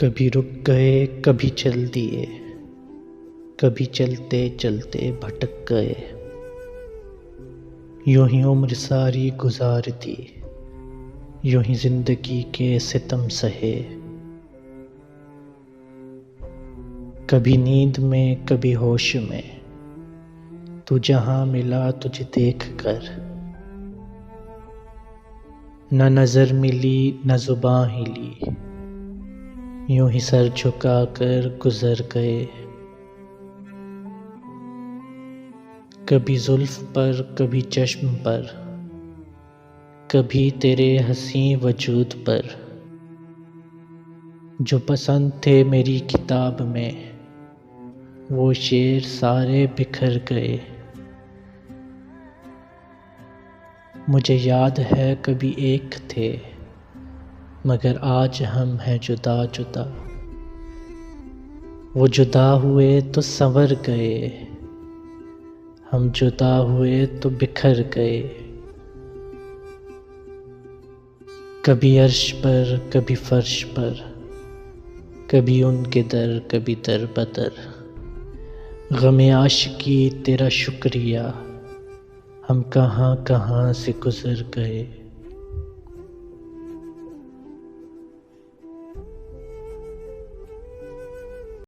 कभी रुक गए, कभी चल दिए, कभी चलते चलते भटक गए। यूं ही उम्र सारी गुजार दी, यूं ही जिंदगी के सितम सहे। कभी नींद में, कभी होश में, तू जहां मिला तुझे देख कर। न नजर मिली न जुबां हिली, यूं ही सर झुका कर गुजर गए। कभी जुल्फ पर, कभी चश्म पर, कभी तेरे हंसी वजूद पर। जो पसंद थे मेरी किताब में, वो शेर सारे बिखर गए। मुझे याद है कभी एक थे, मगर आज हम हैं जुदा जुदा। वो जुदा हुए तो संवर गए, हम जुदा हुए तो बिखर गए। कभी अर्श पर, कभी फर्श पर, कभी उनके दर, कभी दर बदर। गमे आशिकी तेरा शुक्रिया, हम कहाँ कहाँ से गुजर गए।